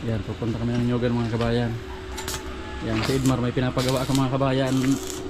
Yan, pupunta kami ng Nyogan mga kabayan. Yan, si Edmar may pinapagawa ako mga kabayan,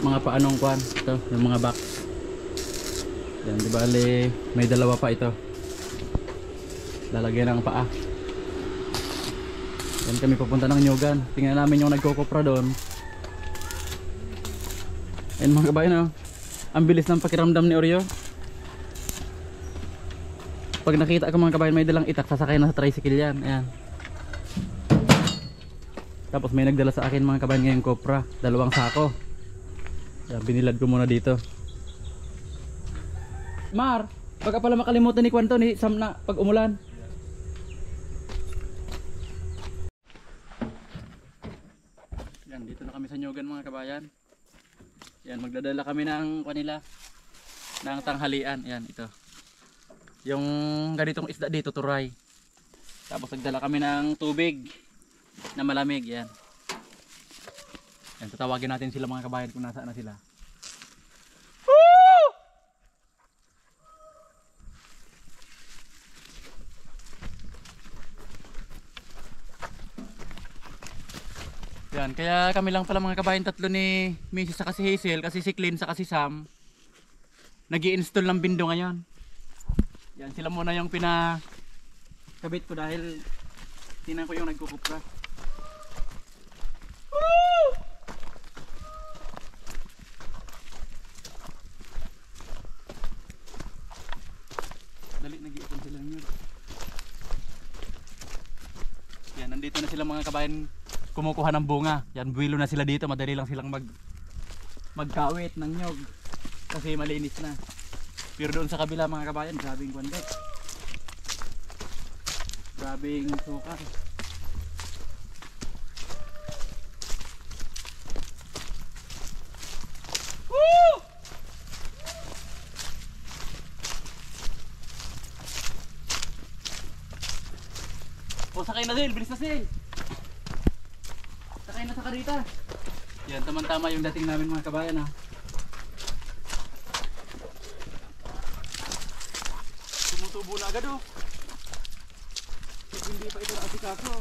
mga paanong kwan. Ito, yung mga box. Yan, di bali may dalawa pa ito. Lalagyan ng paa. Yan kami pupunta ng Nyogan. Tingnan namin yung nagkukupra doon. Yan mga kabayan, oh. Ang bilis ng pakiramdam ni Oreo. Pag nakita ko mga kabayan may dalang itak, sasakay na sa tricycle yan. Ayan. Tapos may nagdala sa akin mga kabayan ngayong kopra, 2 sako. Ayan, binilad ko muna dito. Mar, baka pala makalimutan ni Kwanto ni Sam na pag umulan. Yan, dito na kami sa Nyogan mga kabayan. Yan, magdadala kami ng kanila ng tanghalian. Yan, ito. Yung ganitong isda dito, turay. Tapos nagdala kami ng tubig na malamig. Yan. Yan, tatawagin natin sila mga kabayan kung nasaan na sila. Woo! Yan, kaya kami lang pala mga kabayan, tatlo ni Mrs. sa kasi Hazel, kasi si Clint sa kasi Sam nag-i-install ng bindo ngayon. Yan, sila muna yung pinakabit ko dahil tinan ko yung nagkukupra. Woo! Dali, nag-iipon sila yun. Yan, nandito na sila mga kabayan kumukuha ng bunga. Yan, buwilo na sila dito. Madali lang silang magkawit ng nyog kasi malinis na. Pero doon sa kabila mga kabayan, grabing kwanda. Grabing sukar. Woo! O, sakay na Sil, bilis na Sil. Sakay na sa karita. Yan, tamang-tama yung dating namin mga kabayan, ha. Tumutubo na agad, oh. Hindi pa ito naasikaso.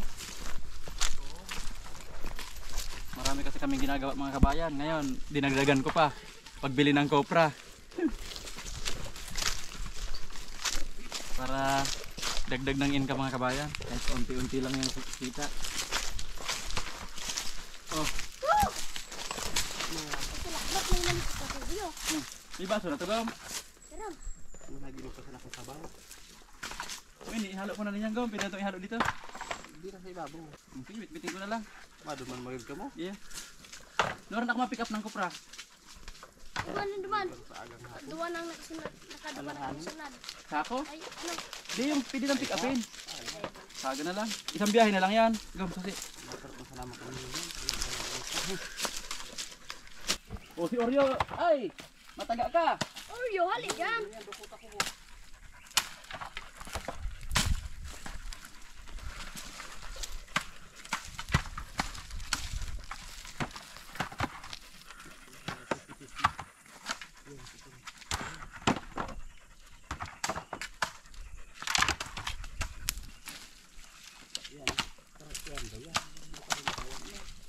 Marami kasi kaming ginagawa mga kabayan. Ngayon, dinagdagan ko pa pagbili ng kopra. Para dagdag ng income mga kabayan. Kahit unti-unti lang yung kita. Oh. May baso na ito, Gom. Nagilok pa sa lakong sabaw. O hindi, ihalo ko na rin yan, Gom. Pwede ito ihalo dito. Hindi na sa ibabaw. Sige, bitbitin ko na lang. Maduman magil ka mo? Yeah. Doon ako ma-pick up ng kopra. Duman. Duwan ang nakaduman ang sunod. Sako? Ay, ano? Hindi, yung pwede lang pick upin. Saga na lang. Isang biyahe na lang yan. Gom, sasi. Masalamat ka naman. O si Oreo, ay! Mataga ka! Oreo, halik yan.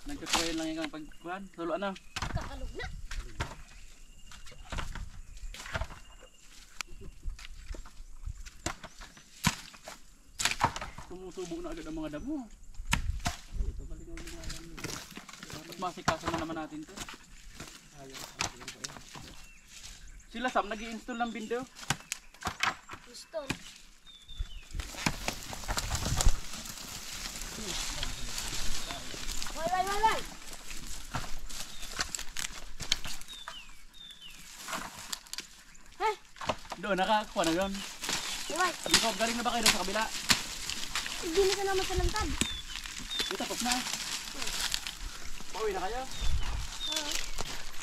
Nagkakaroon lang yung pagkuhan. Tulo ano? Kakalog na. Tumutubo na agad ang mga damo. Mas masikaso na naman natin to. Sila Sam, nag-i-install ng bindo. Piston. Wala. Doon, nakakuha na doon. Iwan. Jacob, galing na ba kayo doon sa kabila? Hindi na ka naman sa lantad. Tapos na. Pauwi na kayo? Oo.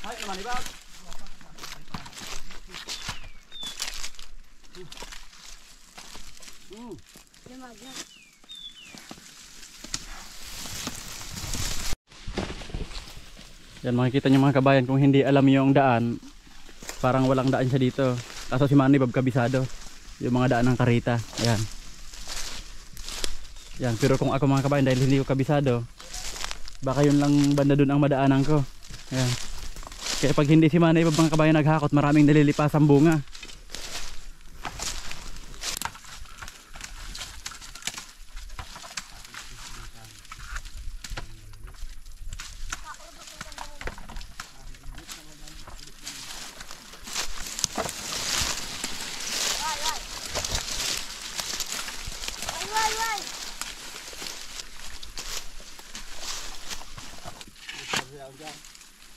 Hay naman, ibag. Limag na. Yan, makikita nyo mga kabayan, kung hindi alam yung daan, parang walang daan siya dito. Kaso si Manny Bob kabisado yung mga daan ng karita. Ayan. Yan, pero kung ako mga kabayan, dahil hindi ko kabisado, baka yun lang banda dun ang madaanan ko. Yan. Kaya pag hindi si Manay mga kabayan naghakot, maraming nalilipasang bunga. Wai.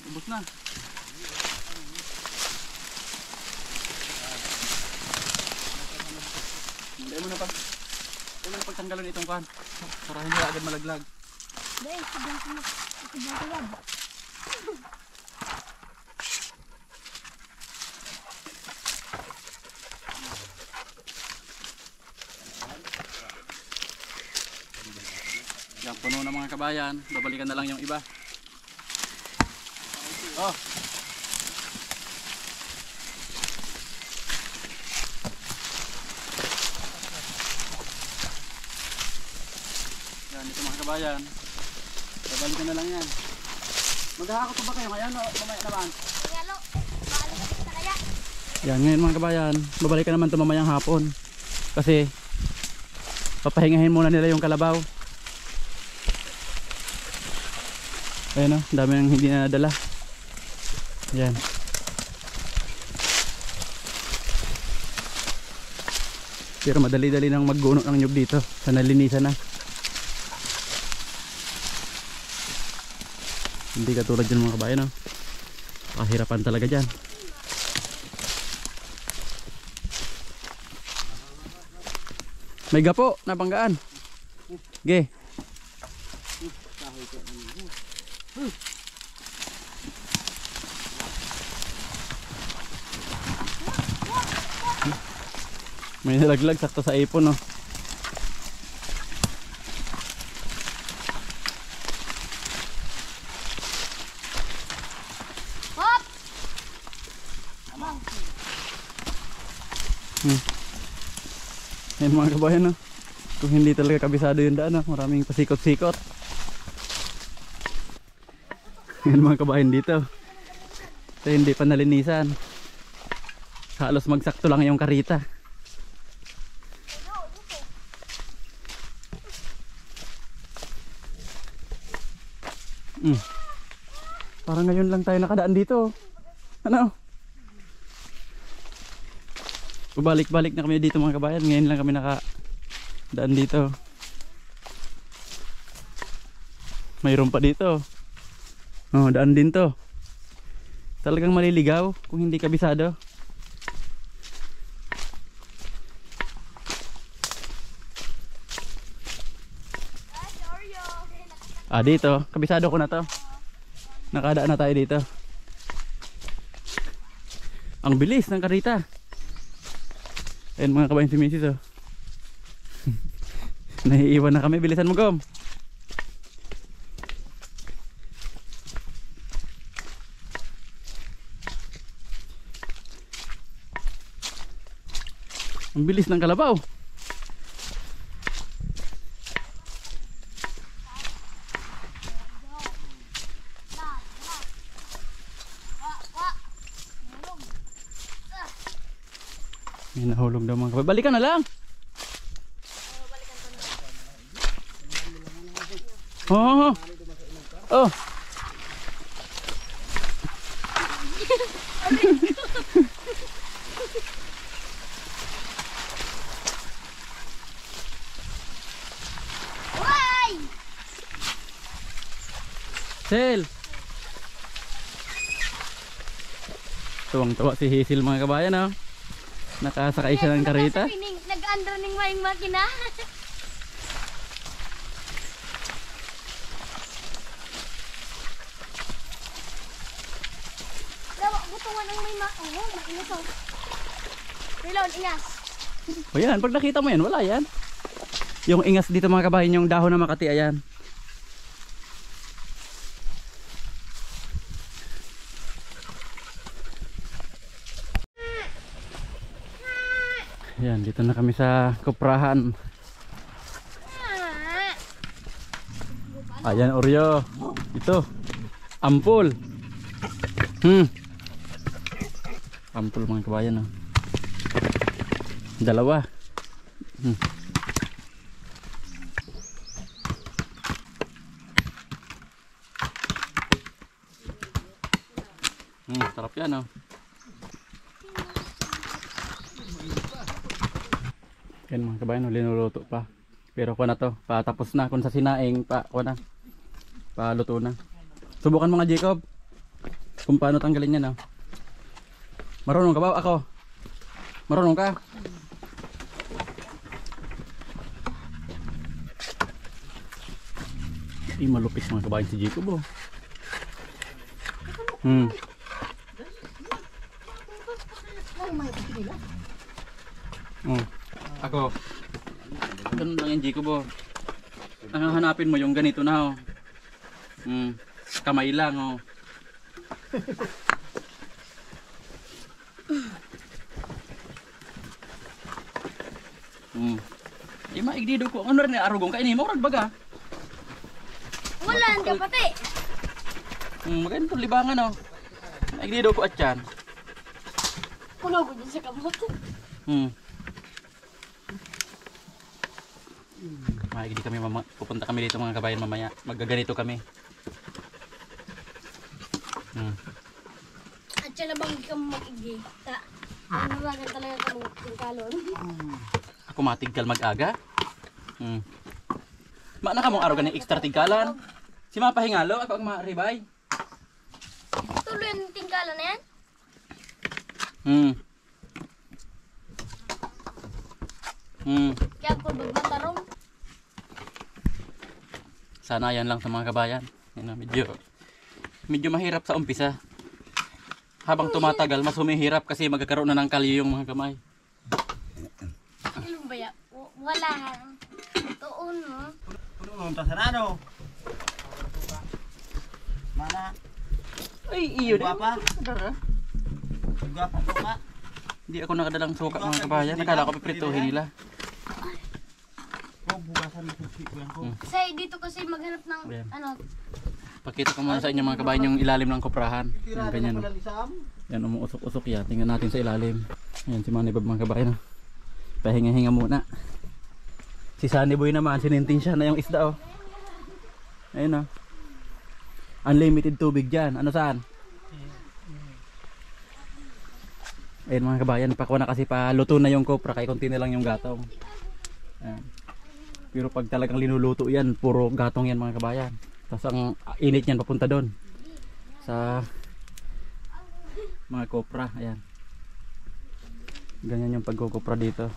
Ubus na. Hindi mo na pagtanggalon itong kan. Para hindi agad malaglag. Dahil, sabang kayab. Yan, puno na mga kabayan. Babalikan na lang yung iba. Oh. Yan, ito mga kabayan. Babalikan na lang yan. Maghahakot pa ba kayo ngayon o mamaya naman? Yalo, maalis na kaya. Yan, ngayon mga kabayan. Babalikan naman ito mamayang hapon. Kasi papahingahin muna nila yung kalabaw. Ayan o, dami nang hindi na nadala. Yan. Pero madali-dali nang magguno ng nyug dito. Sa nalinisan na. Hindi katulad dyan mga kabayan o. Kahirapan talaga dyan. May gapo, nabanggaan. Ge. May nalaglag sakto sa ipon no. Hop! Yan mga kabayan no. Kung hindi talaga kabisado yung daan no. Maraming pasikot-sikot. Yan mga kabayan dito. Ito hindi pa nalinisan. Halos magsakto lang yung karita. Parang ngayon lang tayo nakadaan dito. Ano? Balik-balik na kami dito mga kabayan. Ngayon lang kami nakadaan dito. Mayroon pa dito. Oh, daan din to. Talagang maliligaw kung hindi kabisado. Dito, kabisado ko na to. Nakadaan na tayo dito. Ang bilis ng karita. Ayan mga kabayan si Mrs. Oh. Naiiwan na kami, bilisan mo Gom. Ang bilis ng kalabaw. May nahulog daw mga kabayan. Balikan na lang. Oh. Oh. Wai! Sel. Tuwang-tuwa si Hazel mga kabayan oh. Nakasakay siya ng karita. Nag-andro ning maing makina. Dawa, butungan ang may makina to. Reload, ingas. O yan, pag nakita mo yan, wala yan. Yung ingas dito mga kabayan, yung dahon na Makati, ayan. Yan, dito na kami sa kuprahan. Ayan, Oreo. Ito. Ampul. Ampul mga kabayan. Oh. Dalawa. Sarap yan, oh. Yan mga kabayan, oh, linuluto pa. Pero kuha na to, patapos na. Kung sa sinaing, kuha na. Paluto na. Subukan mo nga, Jacob. Kung paano tanggalin yan, oh. Marunong ka ba? Ako. Marunong ka? Malupis mga kabayan si Jacob, oh. Ako. Ganun lang yung Jacob, oh. Ang hanapin mo yung ganito na, oh. Kamay lang, oh. Maigdido ko. Ano rin arugong kainin mo? Rag baga. Wala, ka pati. Maganda libangan, oh. Maigdido ko at yan. Puno ko dyan sa kamot. Maigdi kami, pupunta kami dito mga kabayan mamaya. Magaganito kami. At siya na bang ka mag-igi? Ano ba talaga yung kalon? Ako matigkal mag-aga. Maana ka mong araw ganang extra tigkalan. Si mga pahingalo, ako ang maribay. Tuloy ang tingkalan na yan? Kaya ako magmatarong. Sana yan lang sa mga kabayan. Yan, medyo mahirap sa umpisa. Habang tumatagal, mas humihirap kasi magkakaroon na ng kalyo yung mga kamay. Ano ba yan? Wala. Tuon mo. Puno nung tasarado. Mana? Ay, iyo din. Guwapa? Guwapa po ka? Hindi ako nakadalang suka mga kabayan. Nakala ko piprituhin nila. Bukasan mo ko. Kasi dito kasi maghanap ng ano. Pakita ko muna sa inyo mga kabayan yung ilalim ng koprahan. Yan, ganyan. Yan, umuusok-usok yan. Tingnan natin sa ilalim. Ayan si Manibab mga kabayan. Pahinga-hinga muna. Si Sunny Boy naman, sinintin siya na yung isda, oh. Ayun, oh. Unlimited tubig dyan. Ano saan? Ayun mga kabayan, pakuha na kasi paluto na yung kopra. Kaya konti na lang yung gatong. Ayan. Pero pag talagang linuluto yan, puro gatong yan mga kabayan. Tapos ang init niyan papunta doon sa mga kopra. Ayan. Ganyan yung pagkukopra dito.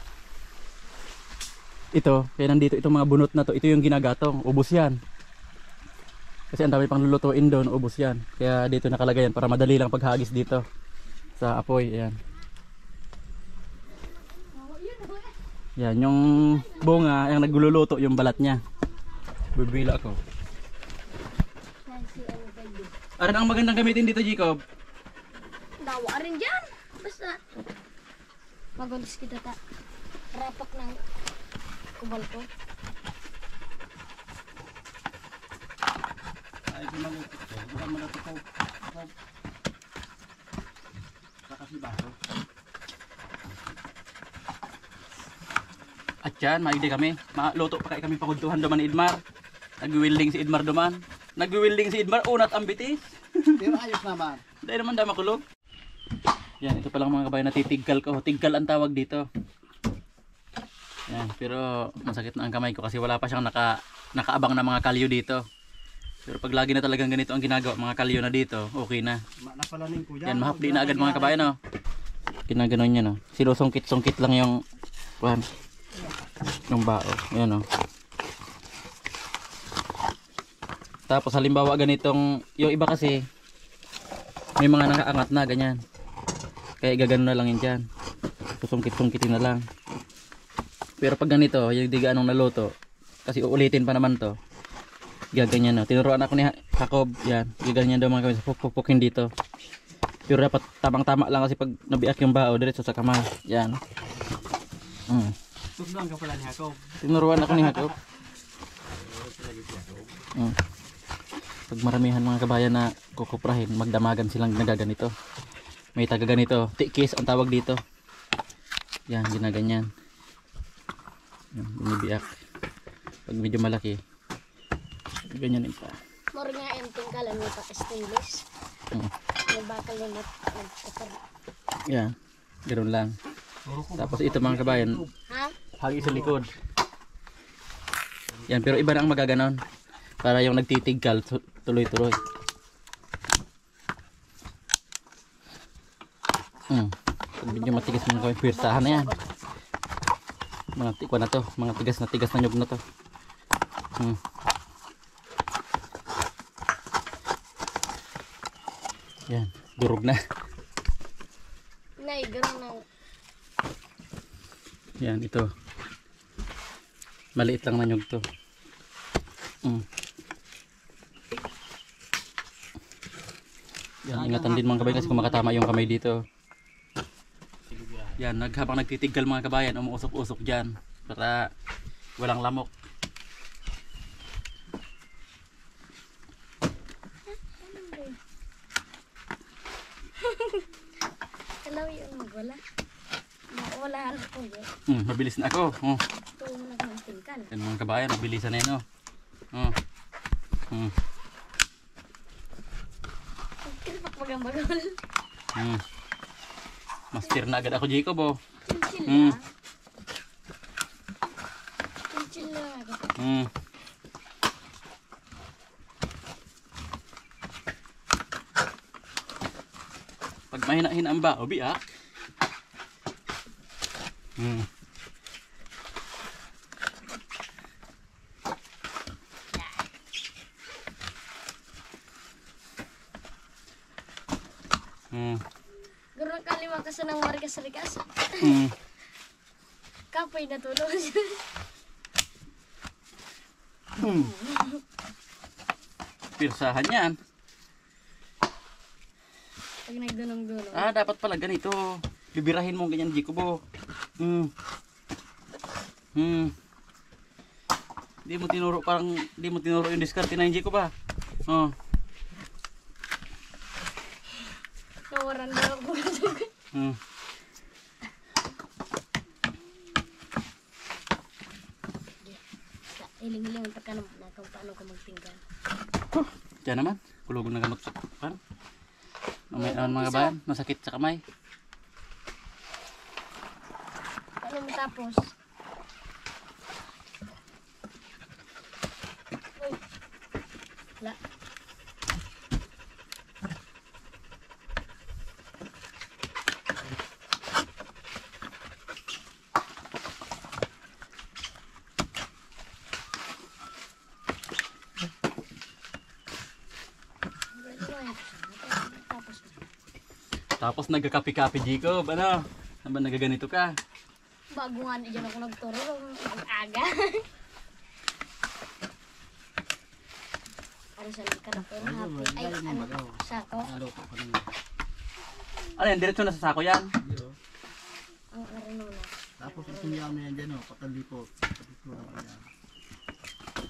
Ito, kaya nandito itong mga bunot na to. Ito yung ginagatong. Ubos yan. Kasi ang dami pang lulutuin doon. Ubos yan. Kaya dito nakalagay yan para madali lang paghagis dito sa apoy. Ayan. Yan, yung bunga, yung nagluluto yung balat niya. Bibila ako. Aran ang magandang gamitin dito, Jacob. Dawa rin dyan. Basta magulis kita ta. Rapak ng kubal ko. Ay, gumaluto ko. Bukan malato ko. Kakasi baso. At yan, maigdi kami. Maluto pa kami pakuntuhan duman ni Idmar. Nag-wielding si Idmar duman. Nag-wielding si Idmar, unat ang bitis. Pero ayos naman. Dahil naman dama kulog. Yan, ito palang mga kabayan, natitiggal ko. Tiggal ang tawag dito. Yan, pero masakit na ang kamay ko kasi wala pa siyang nakaabang na mga kalyo dito. Pero pag lagi na talagang ganito ang ginagawa, mga kalyo na dito, okay na. Napalanin ko dyan. Yan, mahapdi na agad mga kabayan, oh. Ginaganon niya, no. Sinusungkit-sungkit lang yung bao. Yan, oh. Tapos halimbawa ganitong, yung iba kasi may mga nakaangat na ganyan. Kaya gagano na lang yun dyan. Susungkit-sungkitin na lang. Pero pag ganito, yung di gaanong naluto, kasi uulitin pa naman to. Gaganyan na. Tinuruan ako ni Jacob, yan. Gaganyan daw mga kamay. Pupukin dito. Pero dapat tamang-tama lang kasi pag nabiak yung bao, diretso sa kamay. Yan. Tugnuan ka pala ni Jacob. Tinuruan ako ni Jacob. Pag maramihan mga kabayan na kukuprahin, magdamagan silang nagaganito. May taga ganito, tikis ang tawag dito. Yan, ginaganyan. Yan, binibiak. Pag medyo malaki, ganyan pa. More nga yung tingkalan mo pa stainless. May bakal na nagkakar. Yan, ganoon lang. Tapos ito mga kabayan, Ha? hagi sa likod. Yan, pero iba na ang magaganon. Para yung nagtitigkal, tuloy-tuloy. Pag medyo matigas mga kabayan, pirsahan na yan. Mga tikwa na to, mga tigas na nyug na to. Yan, durog na. Nay, gano'n na. Yan, ito. Maliit lang na nyug to. Yan, ingatan din mga kabayan kasi kung makatama yung kamay dito. Yan, habang nagtitiggal mga kabayan, umuusok-usok dyan para walang lamok. Kalaw yung wala. Wala ako yun. Mabilis na ako. Ito mo na kang tingkal. Yan mga kabayan, mabilisan na yun. Kilpak magambagal. Master na agad ako, Jacob. Chill lang. Chill lang ako. Pag mahina-hina ang bao, biak. Gurang kalima ka sa nang marikas-rikas. Kapoy na tulog. Pirsahan yan. Pag nagdunong-dunong. Dapat pala ganito. Bibirahin mo ganyan, Jacob. Di mo tinuro, parang di mo tinuro yung diskarte na yung Jacob. Nawaran na ako. Iling-iling pagka na kung paano ko magtinggal. Diyan naman, kulog na gamot sa pan. Mga bayan, masakit sa kamay. Paano matapos? Wala. Tapos nagkakapi-kapi, Jacob. Ano? Saan ba nagaganito ka? Bago nga diyan ako nagturo aga. Ano sa nagkanap ng happy? Ay, ano? Sako? Ano yan? Diretso na sa sako yan? Ang arano na. Tapos itong yaman yan dyan, patalipot. Patalipot na yan.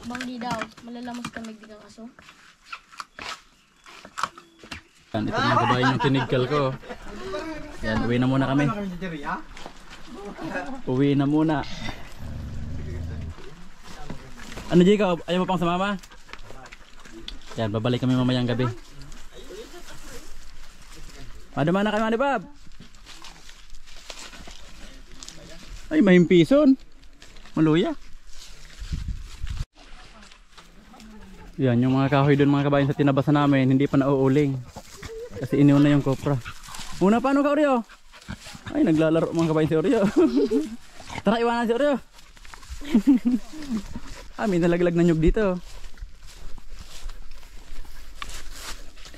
Banggi daw. Malalamos ka magdigang aso. Yan, ito mga kabayan yung tinigkal ko. Yan, uwi na muna kami. Uwi na muna. Ano, Jacob? Ayaw mo pang sumama? Yan, babalik kami mamayang gabi. Madama na kami, Manibab. Ay, mahimpison. Maluya. Yan, yung mga kahoy doon mga kabayan sa tinabasan namin, hindi pa nauuling. Kasi iniwan na yung kopra. Una, paano ka, Oreo? Ay, naglalaro mga kabayan si Oreo. Tara, iwanan si Oreo. May nalaglag na nyug dito.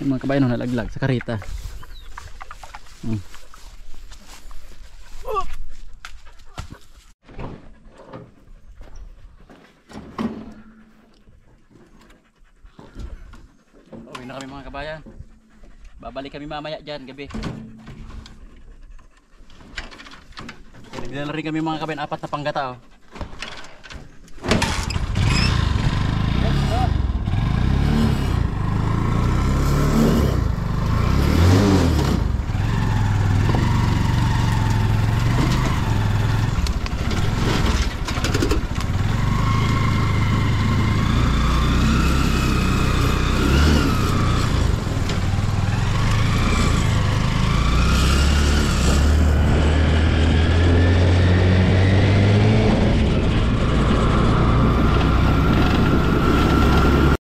Yung mga kabayan nalaglag sa karita. Uwi na kami mga kabayan. Babalik kami mamaya dyan gabi. Nagdala rin kami mga kabayan, 4 na panggata.